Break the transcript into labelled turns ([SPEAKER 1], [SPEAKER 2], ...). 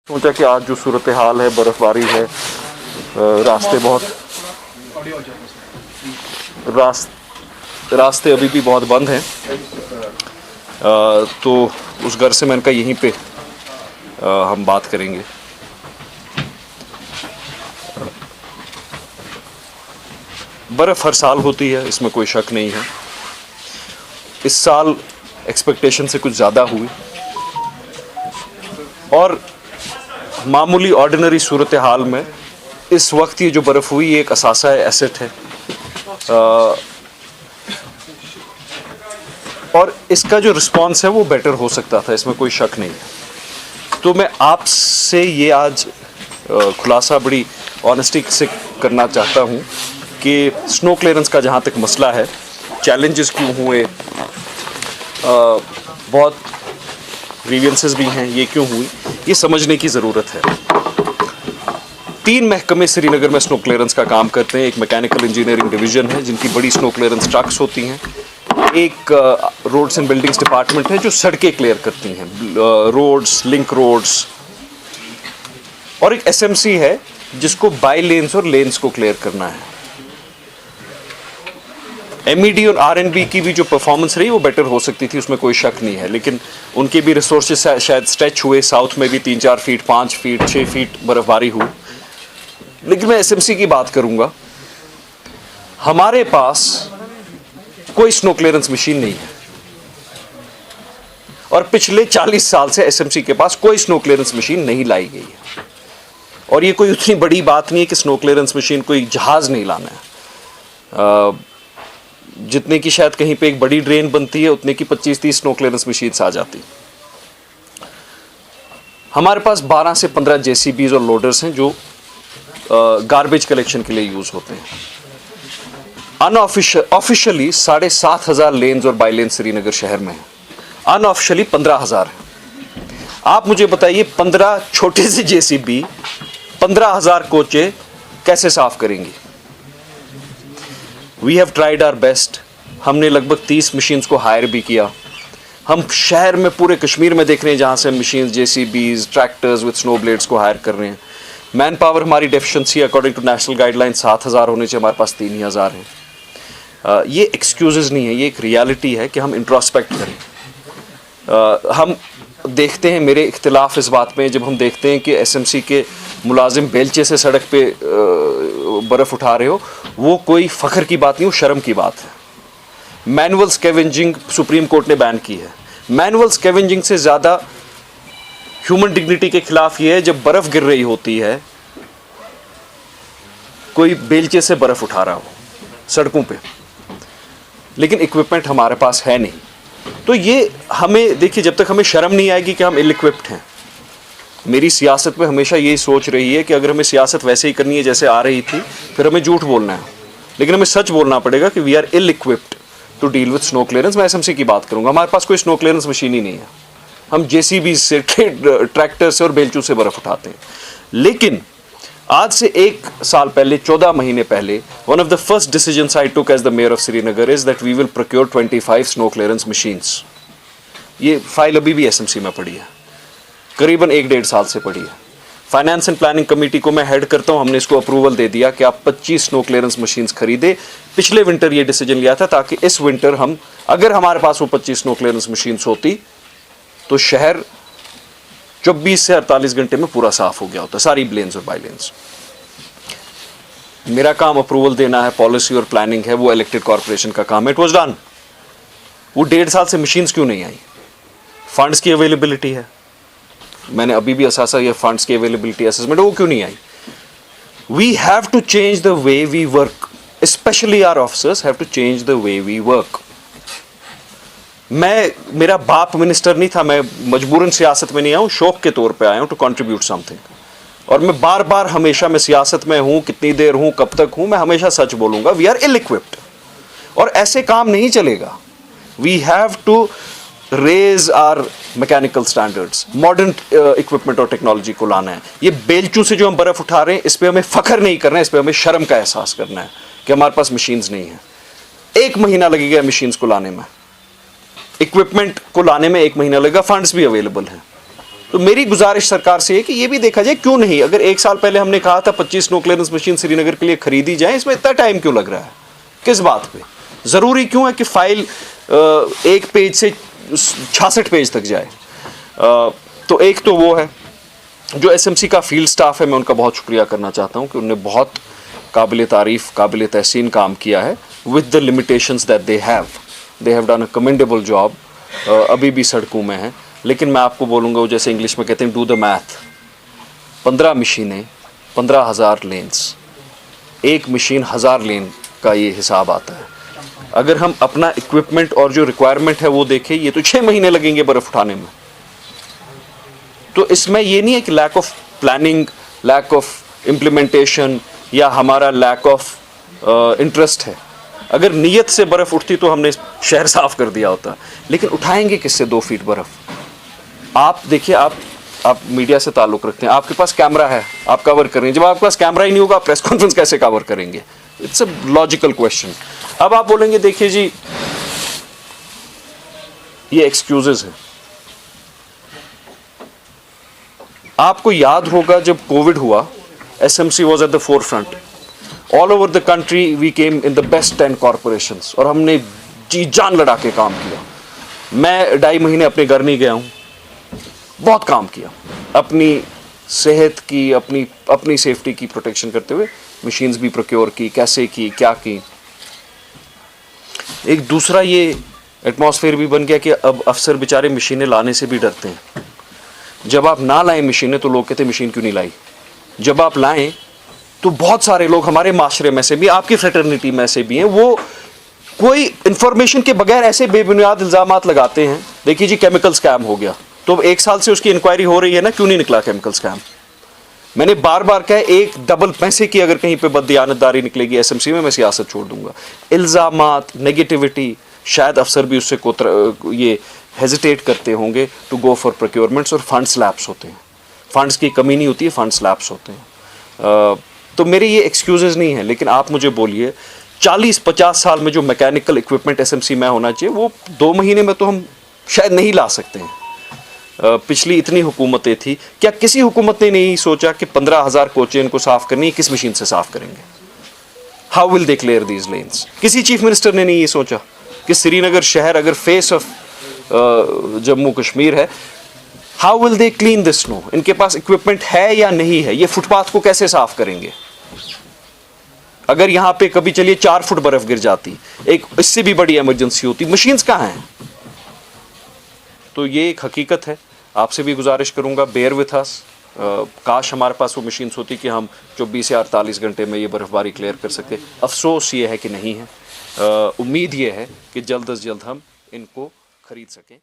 [SPEAKER 1] सोचा कि आज जो सूरत हाल है, बर्फबारी है, रास्ते अभी भी बहुत बंद हैं, तो उस घर से मैंने कहा यहीं पे हम बात करेंगे। बर्फ़ हर साल होती है, इसमें कोई शक नहीं है। इस साल एक्सपेक्टेशन से कुछ ज़्यादा हुई और मामूली ऑर्डिनरी सूरत हाल में इस वक्त ये जो बर्फ़ हुई ये एक असासा है, एसेट है, और इसका जो रिस्पॉन्स है वो बेटर हो सकता था, इसमें कोई शक नहीं है। तो मैं आपसे ये आज खुलासा बड़ी ऑनेस्टी से करना चाहता हूँ कि स्नो क्लियरेंस का जहाँ तक मसला है, चैलेंजेस क्यों हुए, बहुत ग्रीवेंसेस भी हैं, ये क्यों हुई, ये समझने की ज़रूरत है। 3 महकमे श्रीनगर में स्नो क्लियरेंस का काम करते हैं। एक मैकेनिकल इंजीनियरिंग डिवीज़न है जिनकी बड़ी स्नो क्लियरेंस ट्रक्स होती हैं, एक रोड्स एंड बिल्डिंग्स डिपार्टमेंट है जो सड़कें क्लियर करती हैं, रोड्स, लिंक रोड्स, और एक एसएमसी है जिसको बाई लेन्स और लेन्स को क्लियर करना है। एमईडी और आरएनबी की भी जो परफॉर्मेंस रही वो बेटर हो सकती थी, उसमें कोई शक नहीं है, लेकिन उनके भी रिसोर्सेज शायद स्ट्रेच हुए। साउथ में भी 3-4 फीट, 5 फीट, 6 फीट बर्फबारी हुई। लेकिन मैं एसएमसी की बात करूंगा। हमारे पास कोई स्नो क्लियरेंस मशीन नहीं है और पिछले 40 साल से एसएमसी के पास कोई स्नो क्लियरेंस मशीन नहीं लाई गई है। और ये कोई उतनी बड़ी बात नहीं है कि स्नो क्लियरेंस मशीन कोई जहाज नहीं लाना है। जितने की शायद कहीं पे एक बड़ी ड्रेन बनती है उतने की 25-30 स्नो क्लियरेंस मशीन्स आ जाती। हमारे पास 12 से 15 जेसीबीज और लोडर्स हैं जो गार्बेज कलेक्शन के लिए यूज होते हैं। ऑफिशियली 7,500 लेन्स और बाई लेन श्रीनगर शहर में है, अनऑफिशियली 15,000 है। आप मुझे बताइए 15 छोटे से जेसीबी 15,000 कोचे कैसे साफ करेंगी? We have tried our best. हमने लगभग 30 मशीन्स को हायर भी किया। हम शहर में पूरे कश्मीर में देख रहे हैं जहाँ से machines, JCBs, tractors with snow blades को हायर कर रहे हैं। मैन पावर हमारी deficiency according to national guideline 7,000 होने चाहिए, हमारे पास 3,000 है। ये एक्सक्यूजेज नहीं है, ये एक रियलिटी है कि हम इंट्रोस्पेक्ट करें। हम देखते हैं, मेरे इख्तिलाफ इस बात में, जब हम देखते हैं कि एसएमसी के मुलाजिम बेलचे से सड़क पे बर्फ़ उठा रहे हो, वो कोई फ़ख्र की बात नहीं, वो शर्म की बात है। मैनुअल स्कैवेंजिंग सुप्रीम कोर्ट ने बैन की है। मैनुअल स्कैवेंजिंग से ज़्यादा ह्यूमन डिग्निटी के खिलाफ ये है जब बर्फ़ गिर रही होती है, कोई बेलचे से बर्फ़ उठा रहा हो सड़कों पे, लेकिन इक्विपमेंट हमारे पास है नहीं। तो ये हमें देखिए, जब तक हमें शर्म नहीं आएगी कि हम इल इक्विप्ड हैं। मेरी सियासत में हमेशा यही सोच रही है कि अगर हमें सियासत वैसे ही करनी है जैसे आ रही थी, फिर हमें झूठ बोलना है, लेकिन हमें सच बोलना पड़ेगा कि we are ill equipped to deal with snow clearance. मैं एसएमसी की बात करूंगा, हमारे पास कोई स्नो क्लियरेंस मशीन ही नहीं है। हम जेसीबी से, ट्रैक्टर से और बेलचू से बर्फ उठाते हैं। लेकिन आज से 1 साल पहले, 14 महीने पहले, one of the first decisions I took as the mayor of Srinagar is that we will procure 25 snow clearance machines. ये फाइल अभी भी एसएमसी में पड़ी है, करीबन 1-1.5 साल से पड़ी है। फाइनेंस एंड प्लानिंग कमेटी को मैं हेड करता हूं, हमने इसको अप्रूवल दे दिया कि आप 25 स्नो क्लियरेंस मशीन्स खरीदे। पिछले विंटर ये डिसीजन लिया था ताकि इस विंटर हम, अगर हमारे पास वो 25 स्नो क्लियरेंस मशीन्स होती तो शहर 24 से 48 घंटे में पूरा साफ हो गया होता, सारी लेन्स और बाई लेन्स। मेरा काम अप्रूवल देना है, पॉलिसी और प्लानिंग है, वो इलेक्टेड कॉर्पोरेशन का काम है। It was done. वो 1.5 साल से मशीन्स क्यों नहीं आई? फंड्स की अवेलेबिलिटी है, मैंने अभी भी असासा ये फंड्स की अवेलेबिलिटी असेसमेंट, वो क्यों नहीं आई? We have to change the way we work, specially our officers have to change the way we work. मेरा बाप मिनिस्टर नहीं था, मैं मजबूरन सियासत में नहीं आया हूँ, शौक के तौर पे आया हूँ टू कंट्रीब्यूट समथिंग। और मैं बार बार हमेशा, मैं सियासत में हूँ, कितनी देर हूँ, कब तक हूँ, मैं हमेशा सच बोलूँगा। वी आर इल इक्विप्ड और ऐसे काम नहीं चलेगा। We have to raise our mechanical standards, modern equipment और टेक्नोलॉजी को लाना है। ये बेलचू से जो हम बर्फ़ उठा रहे हैं, इस पर हमें फ़ख्र नहीं करना है, इस पर हमें शर्म का एहसास करना है कि हमारे पास मशीन्स नहीं है। 1 महीना लगेगा मशीन्स को लाने में, इक्विपमेंट को लाने में 1 महीना लगेगा, फंड्स भी अवेलेबल हैं। तो मेरी गुजारिश सरकार से है कि ये भी देखा जाए क्यों नहीं, अगर 1 साल पहले हमने कहा था 25 नो क्लियरेंस मशीन श्रीनगर के लिए खरीदी जाए, इसमें इतना टाइम क्यों लग रहा है, किस बात पे, ज़रूरी क्यों है कि फाइल 1 पेज से 66 पेज तक जाए। तो एक तो वो है, जो एसएमसी का फील्ड स्टाफ है मैं उनका बहुत शुक्रिया करना चाहता हूँ कि उन्होंने बहुत काबिल तारीफ़ काबिल तहसीन काम किया है with the limitations that they have done a commendable job. अभी भी सड़कों में हैं, लेकिन मैं आपको बोलूँगा, वो जैसे इंग्लिश में कहते हैं डू द मैथ, 15 मशीनें 15,000 लेन्स, एक मशीन 1000 लेन का ये हिसाब आता है। अगर हम अपना इक्विपमेंट और जो रिक्वायरमेंट है वो देखें, ये तो 6 महीने लगेंगे बर्फ़ उठाने में। तो इसमें ये नहीं है कि lack of planning, lack of implementation या हमारा लैक ऑफ इंटरेस्ट है। अगर नीयत से बर्फ़ उठती तो हमने शहर साफ़ कर दिया होता, लेकिन उठाएंगे किससे 2 फीट बर्फ़? आप देखिए, आप मीडिया से ताल्लुक़ रखते हैं, आपके पास कैमरा है, आप कवर कर रहे हैं। जब आपके पास कैमरा ही नहीं होगा, आप प्रेस कॉन्फ्रेंस कैसे कवर करेंगे? It's a logical question. अब आप बोलेंगे देखिए जी ये एक्सक्यूजेस हैं। आपको याद होगा जब कोविड हुआ, SMC was at the forefront, all over the country we came in the best 10 corporations, और हमने जी जान लड़ा के काम किया। मैं 2.5 महीने अपने घर नहीं गया हूँ, बहुत काम किया अपनी सेहत की, अपनी सेफ्टी की प्रोटेक्शन करते हुए, मशीन्स भी प्रोक्योर की, कैसे की, क्या की। एक दूसरा ये एटमॉस्फेयर भी बन गया कि अब अफसर बेचारे मशीनें लाने से भी डरते हैं। जब आप ना लाएं मशीनें तो लोग कहते हैं मशीन क्यों नहीं लाई। जब आप लाएं तो बहुत सारे लोग हमारे माशरे में से भी, आपकी फ्रेटर्निटी में से भी हैं, वो कोई इंफॉर्मेशन के बगैर ऐसे बेबुनियाद इल्ज़ामात लगाते हैं। देखिए जी केमिकल स्कैम हो गया, तो अब 1 साल से उसकी इंक्वायरी हो रही है ना, क्यों नहीं निकला केमिकल स्कैम? मैंने बार बार कहा, एक डबल पैसे की अगर कहीं पे बददियानतदारी निकलेगी एसएमसी में, मैं सियासत छोड़ दूंगा। इल्ज़ामात, नेगेटिविटी, शायद अफसर भी उससे ये हेजिटेट करते होंगे टू गो फॉर प्रोक्योरमेंट्स, और फंड्स लैप्स होते हैं। फंड्स की कमी नहीं होती है, फंड्स लैप्स होते हैं। तो मेरे ये एक्सक्यूजेस नहीं है, लेकिन आप मुझे बोलिए 40-50 साल में जो मैकेनिकल इक्विपमेंट एसएमसी में होना चाहिए, वो 2 महीने में तो हम शायद नहीं ला सकते हैं। पिछली इतनी हुकूमतें थी, क्या किसी हुकूमत ने नहीं सोचा कि 15,000 कोचें इनको साफ़ करनी, किस मशीन से साफ़ करेंगे? How will they clear these lens? किसी चीफ मिनिस्टर ने नहीं ये सोचा कि श्रीनगर शहर अगर फेस ऑफ जम्मू कश्मीर है, how will they clean this snow? इनके पास इक्विपमेंट है या नहीं है? ये फुटपाथ को कैसे साफ़ करेंगे? अगर यहाँ पे कभी चलिए 4 फुट बर्फ़ गिर जाती, एक इससे भी बड़ी इमरजेंसी होती, मशीन्स कहाँ हैं? तो ये एक हकीकत है। आपसे भी गुजारिश करूंगा, बेयर विथ अस। काश हमारे पास वो मशीन्स होती कि हम 24 या 48 घंटे में ये बर्फ़बारी क्लियर कर सकते। अफसोस ये है कि नहीं है। उम्मीद ये है कि जल्द अज जल्द हम इनको खरीद सकें।